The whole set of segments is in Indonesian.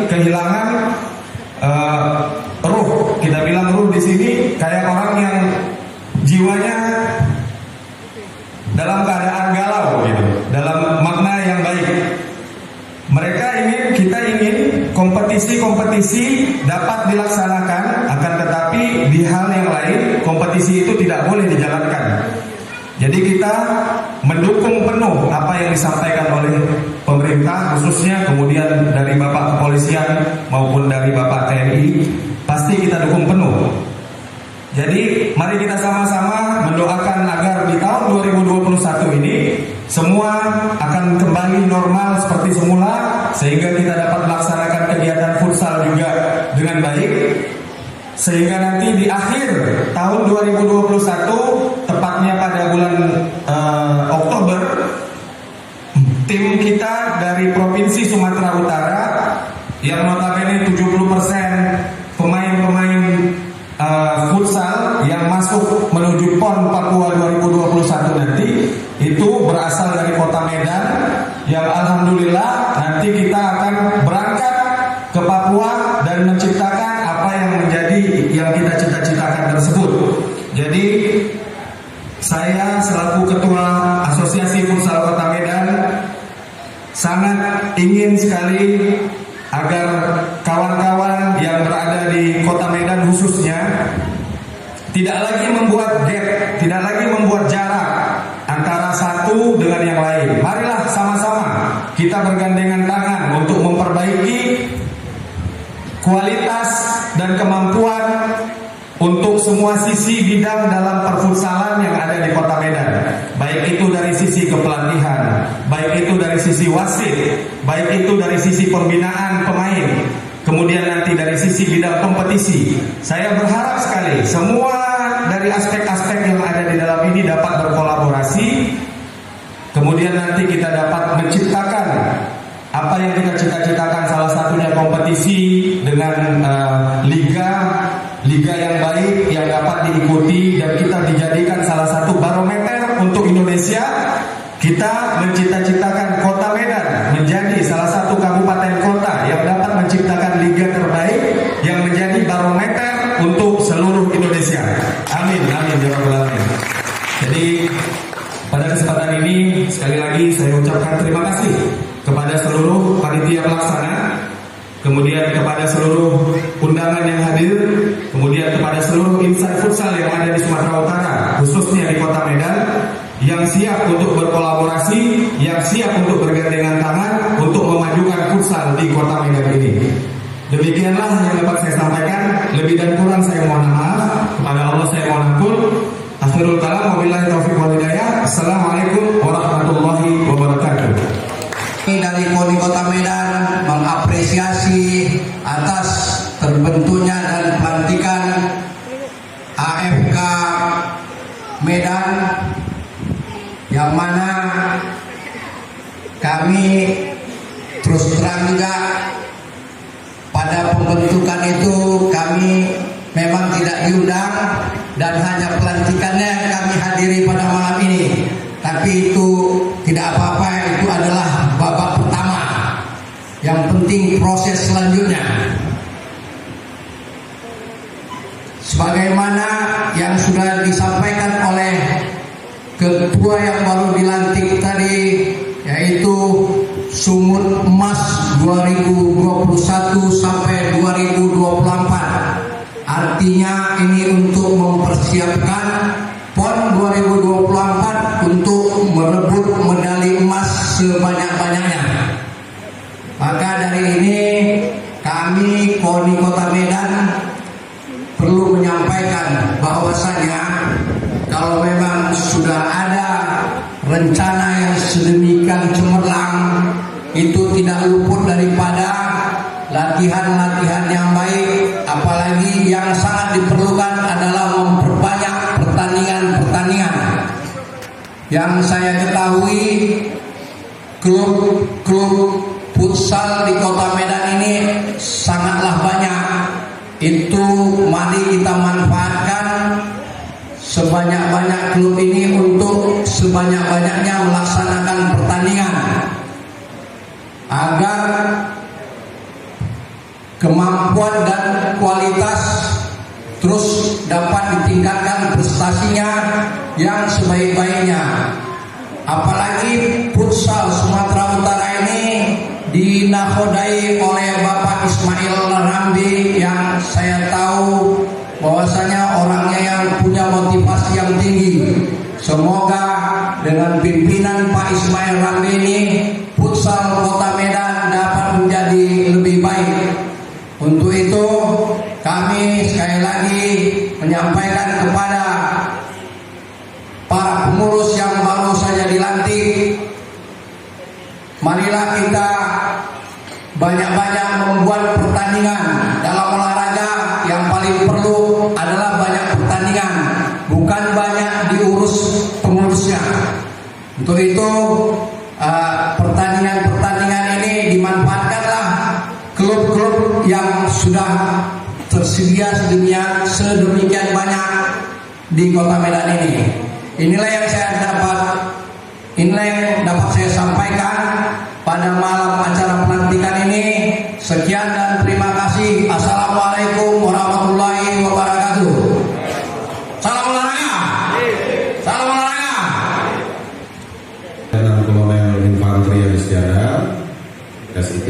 kehilangan ruh. Kita bilang ruh di sini kayak orang yang jiwanya dalam keadaan galau gitu, dalam makna yang baik. Kita ingin kompetisi dapat dilaksanakan, akan tetapi di hal yang lain kompetisi itu tidak boleh dijalankan. Jadi kita mendukung penuh apa yang disampaikan oleh pemerintah, khususnya kemudian dari Bapak Kepolisian maupun dari Bapak TNI, pasti kita dukung penuh. Jadi mari kita sama-sama mendoakan agar di tahun 2021 ini semua akan kembali normal seperti semula, sehingga kita dapat melaksanakan kegiatan futsal juga dengan baik, sehingga nanti di akhir tahun 2021, tepatnya pada bulan Oktober, tim kita dari Provinsi Sumatera Utara yang notabene 70% pemain-pemain futsal yang masuk menuju PON Papua 2021 nanti itu berasal dari Kota Medan, yang alhamdulillah nanti kita akan berangkat ke Papua dan menciptakan apa yang menjadi yang kita cita-citakan tersebut. Jadi saya selaku Ketua Asosiasi Futsal Kota Medan sangat ingin sekali agar kawan-kawan yang berada di Kota Medan khususnya tidak lagi membuat gap, tidak lagi membuat jarak antara satu dengan yang lain. Marilah sama-sama kita bergandengan tangan untuk memperbaiki kualitas dan kemampuan untuk semua sisi bidang dalam perfutsalan yang ada di Kota Medan. Baik itu dari sisi kepelatihan, baik itu dari sisi wasit, baik itu dari sisi pembinaan pemain, kemudian nanti dari sisi bidang kompetisi. Saya berharap sekali semua dari aspek-aspek yang ada di dalam ini dapat berkolaborasi, kemudian nanti kita dapat menciptakan apa yang kita cita-citakan, salah satunya kompetisi dengan liga yang baik yang dapat diikuti, dan kita dijadikan salah satu barometer untuk Indonesia. Kita mencita-citakan Kota Medan menjadi salah satu kabupaten kota yang dapat menciptakan liga terbaik yang menjadi barometer untuk seluruh Indonesia. Amin, amin ya rabbal alamin. Jadi pada kesempatan ini sekali lagi saya ucapkan terima kasih kepada seluruh panitia pelaksana, kemudian kepada seluruh undangan yang hadir, kemudian kepada seluruh insan futsal yang ada di Sumatera Utara, khususnya di Kota Medan, yang siap untuk berkolaborasi, yang siap untuk bergandengan tangan untuk memajukan futsal di Kota Medan ini. Demikianlah yang dapat saya sampaikan. Lebih dan kurang saya mohon maaf. Kepada Allah saya mohon ampun. Akhirul kalam, wabillahi taufiq wal hidayah. Assalamualaikum warahmatullahi wabarakatuh. Dari KONI Kota Medan mengapresiasi atas terbentuknya dan pelantikan AFK Medan, yang mana kami terus terang juga pada pembentukan itu kami memang tidak diundang dan hanya pelantikannya kami hadiri pada malam ini. Tapi itu tidak apa-apa, itu adalah babak pertama. Yang penting proses selanjutnya. Sebagaimana yang sudah disampaikan oleh ketua yang baru dilantik tadi, yaitu Sumut Emas 2021 sampai 2024. Artinya ini untuk mempersiapkan PON 2024 untuk merebut medali emas sebanyak-banyaknya. Maka dari ini kami KONI Kota Medan perlu menyampaikan bahwasanya kalau memang sudah ada rencana yang sedemikian cemerlang, itu tidak luput daripada latihan-latihan yang baik. Apalagi yang sangat diperlukan adalah memperbanyak pertandingan-pertandingan. Yang saya ketahui, klub-klub futsal di Kota Medan ini sangatlah banyak. Itu mari kita manfaatkan sebanyak-banyak klub ini untuk sebanyak-banyaknya melaksanakan pertandingan, agar kemampuan dan kualitas terus dapat ditingkatkan prestasinya yang sebaik-baiknya. Apalagi futsal Sumatera Utara ini dinakodai oleh Bapak Ismail Rambi yang saya tahu bahwasanya orangnya yang punya motivasi yang tinggi. Semoga dengan pimpinan Pak Ismail Rambi ini futsal Kota Medan dapat menjadi lebih baik. Untuk itu kami sekali lagi menyampaikan kepada para pengurus yang baru saja dilantik, marilah kita banyak-banyak membuat pertandingan. Dalam olahraga yang paling perlu adalah banyak pertandingan, bukan banyak diurus pengurusnya. Untuk itu pertandingan-pertandingan ini dimanfaatkanlah klub-klub yang sudah tersedia sedemikian banyak di Kota Medan ini. Inilah yang dapat saya sampaikan pada malam acara pelantikan ini. Sekian dan terima kasih. Assalamualaikum warahmatullahi wabarakatuh. Salam olahraga. Salam olahraga. Dan Kolonel Infanteri Adistiada SIT.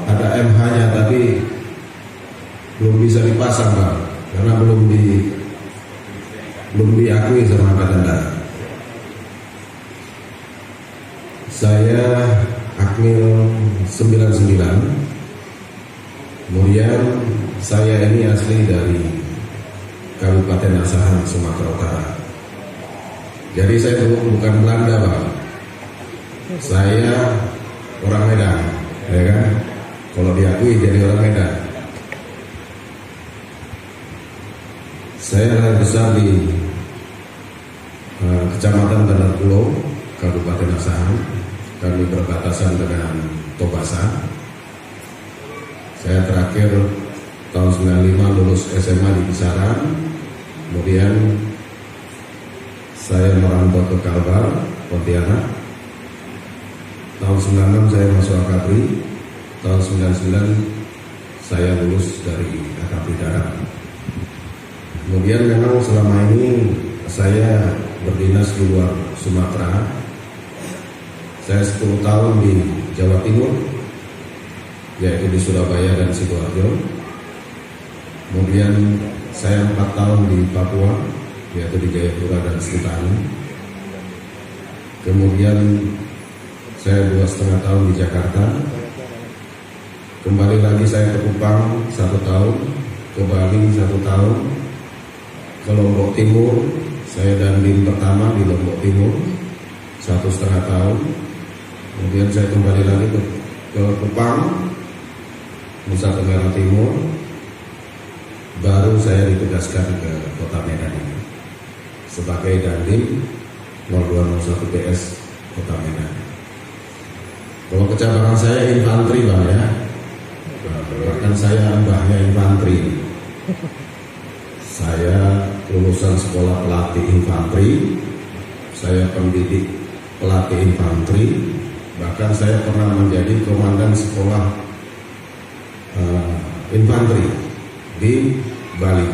Ada MH-nya tapi belum bisa dipasang, Pak, karena belum diakui sama Angkatan Darat. Saya Akmil 99. Kemudian saya ini asli dari Kabupaten Asahan, Sumatera Utara. Jadi saya bukan Belanda, Pak. Saya orang Medan, ya kan? Kalau diakui jadi orang Medan. Saya lahir besar di Kecamatan Bandar Pulau, Kabupaten Asahan. Kami berbatasan dengan Tobasa. Saya terakhir tahun 95 lulus SMA di Kisaran. Kemudian saya merantau ke Kalbar, Pontianak. Tahun 96 saya masuk Akabri. Tahun 99 saya lulus dari Akabri Darat. Kemudian memang selama ini saya berdinas di luar Sumatera. Saya 10 tahun di Jawa Timur, yaitu di Surabaya dan Sidoarjo. Kemudian saya 4 tahun di Papua, yaitu di Jayapura dan Sentani. Kemudian saya 2,5 tahun di Jakarta. Kembali lagi saya ke Kupang 1 tahun, ke Bali 1 tahun, ke Lombok Timur. Saya dandim pertama di Lombok Timur 1,5 tahun. Kemudian saya kembali lagi ke Kupang, Nusa Tenggara Timur. Baru saya ditugaskan ke Kota Medan ini sebagai dandim 0201 PS Kota Medan. Kalau kecabangan saya infanteri, Bang, ya. Bahkan saya mbahnya infanteri. Saya lulusan sekolah pelatih infanteri. Saya pendidik pelatih infanteri. Bahkan saya pernah menjadi komandan sekolah infanteri di Bali.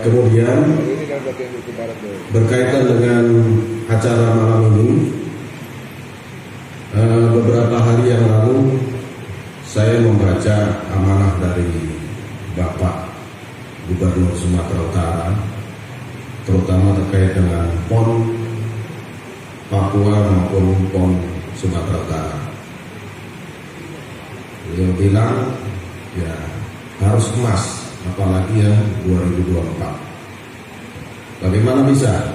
Kemudian berkaitan dengan acara malam ini, beberapa hari yang lalu saya membaca amanah dari Bapak Gubernur Sumatera Utara, terutama terkait dengan PON Papua maupun PON Sumatera Utara. Beliau bilang ya harus emas, apalagi yang 2024. Bagaimana bisa?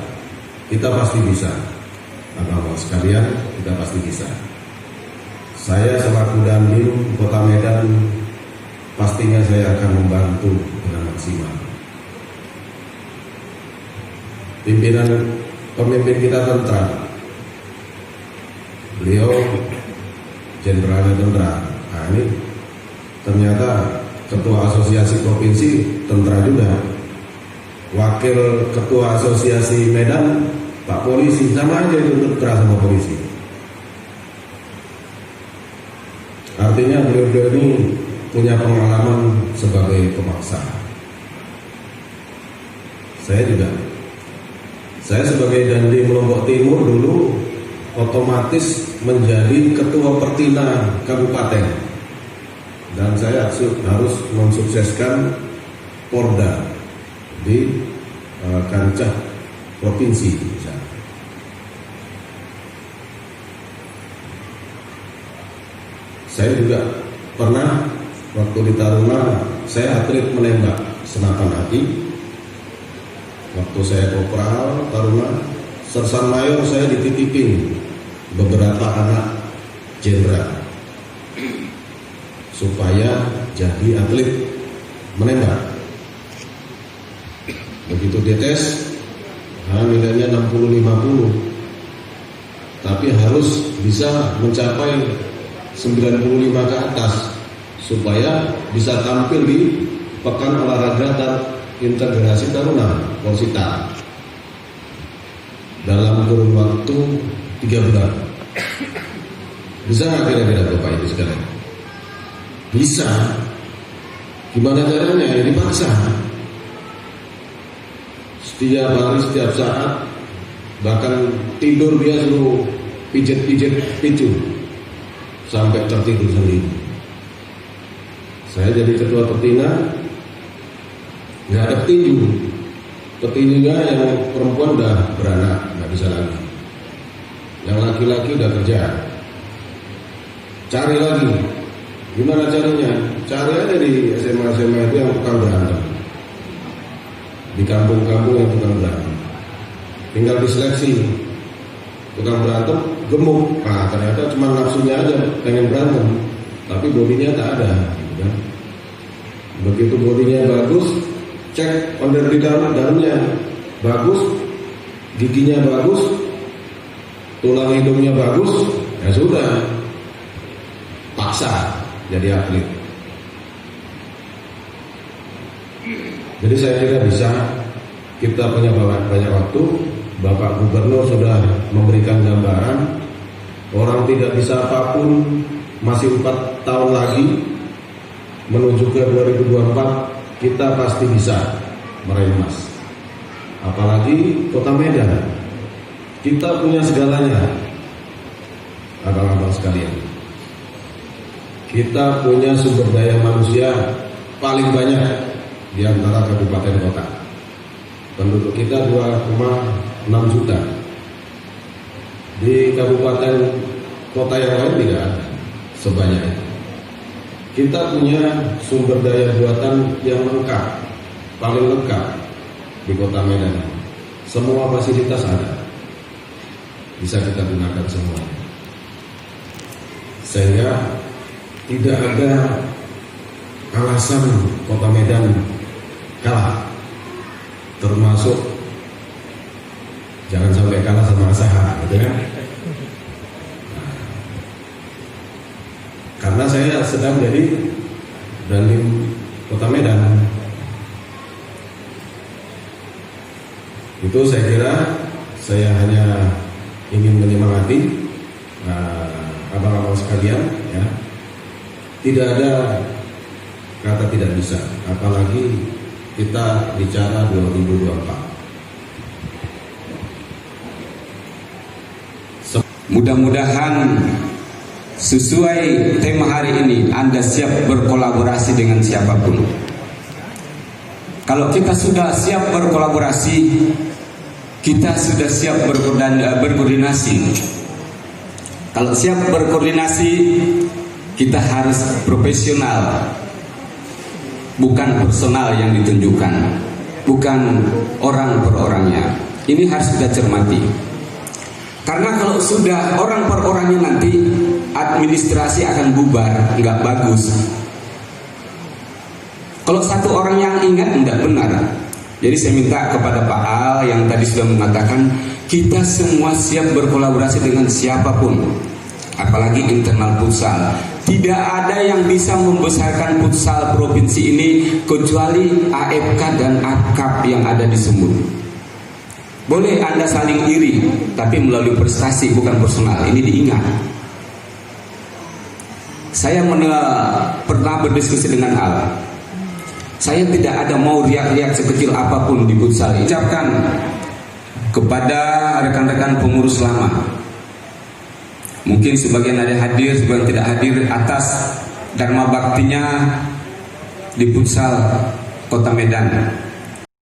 Kita pasti bisa. Abang-abang sekalian, kita pasti bisa. Saya selaku dandim Kota Medan pastinya saya akan membantu dengan maksimal. Pemimpin kita tentara. Beliau jenderalnya tentara. Nah, ini ternyata ketua asosiasi provinsi tentara juga. Wakil ketua asosiasi Medan Pak polisi, sama aja dituntut keras sama polisi. Artinya beliau-beliau ini punya pengalaman sebagai pemaksa. Saya juga. Saya sebagai Dandim Lombok Timur dulu otomatis menjadi ketua Pertina Kabupaten. Dan saya harus mensukseskan Porda di kancah provinsi. Saya juga pernah waktu di Taruna, saya atlet menembak senapan hati. Waktu saya kopral Taruna, Sersan Mayor, saya dititipin beberapa anak jenderal supaya jadi atlet menembak. Begitu dites, nilainya 60-50, tapi harus bisa mencapai 95 ke atas supaya bisa tampil di Pekan Olahraga dan Integrasi Taruna Polsita dalam kurun waktu 3 bulan. Bisa nggak kira-kira Bapak Ibu sekalian? Bisa. Gimana caranya? Ya dipaksa. Setiap hari, setiap saat, bahkan tidur dia suruh pijet-pijet picu sampai tertidur sendiri. Saya jadi ketua Pertina, nggak ada petinju. Petinjunya yang perempuan udah beranak, nggak bisa lagi. Yang laki-laki udah kerja. Cari lagi. Gimana caranya? Cari aja di SMA-SMA itu yang tukang berantem. Di kampung-kampung yang tukang berantem. Tinggal diseleksi. Tukang berantem gemuk. Nah, ternyata cuma nafsunya aja pengen berantem, tapi bodinya tak ada. Gitu kan? Begitu bodinya bagus, cek under di dalamnya bagus, giginya bagus, tulang hidungnya bagus, ya sudah, paksa jadi atlet. Jadi saya kira bisa, kita punya banyak waktu. Bapak Gubernur sudah memberikan gambaran, orang tidak bisa apapun, masih 4 tahun lagi menuju ke 2024, kita pasti bisa meraih emas. Apalagi Kota Medan, kita punya segalanya, abang-abang sekalian. Kita punya sumber daya manusia paling banyak di antara kabupaten kota. Penduduk kita 2,6 juta. Di kabupaten kota yang lain tidak ada sebanyak itu. Kita punya sumber daya buatan yang lengkap, paling lengkap di Kota Medan. Semua fasilitas ada, bisa kita gunakan semua. Sehingga tidak ada alasan Kota Medan kalah. Termasuk jangan sampai kalah sama Asaha, gitu kan? Karena saya sedang jadi Dandim Kota Medan. Itu saya kira saya hanya ingin menyemangati abang-abang sekalian, ya. Tidak ada kata tidak bisa, apalagi kita bicara 2024. Mudah-mudahan sesuai tema hari ini Anda siap berkolaborasi dengan siapapun. Kalau kita sudah siap berkolaborasi, kita sudah siap berkoordinasi. Kalau siap berkoordinasi, kita harus profesional, bukan personal yang ditunjukkan, bukan orang per orangnya. Ini harus kita cermati. Karena kalau sudah orang per orangnya, nanti administrasi akan bubar, nggak bagus. Kalau satu orang yang ingat, nggak benar. Jadi saya minta kepada Pak Al yang tadi sudah mengatakan, kita semua siap berkolaborasi dengan siapapun, apalagi internal futsal. Tidak ada yang bisa membesarkan futsal provinsi ini kecuali AFK dan AFKAP yang ada di Sumut. Boleh Anda saling iri, tapi melalui prestasi bukan personal. Ini diingat. Saya pernah berdiskusi dengan Al. Saya tidak ada mau riak-riak sekecil apapun di futsal. Ucapkan kepada rekan-rekan pengurus lama. Mungkin sebagian ada hadir, sebagian tidak hadir, atas dharma baktinya di futsal Kota Medan.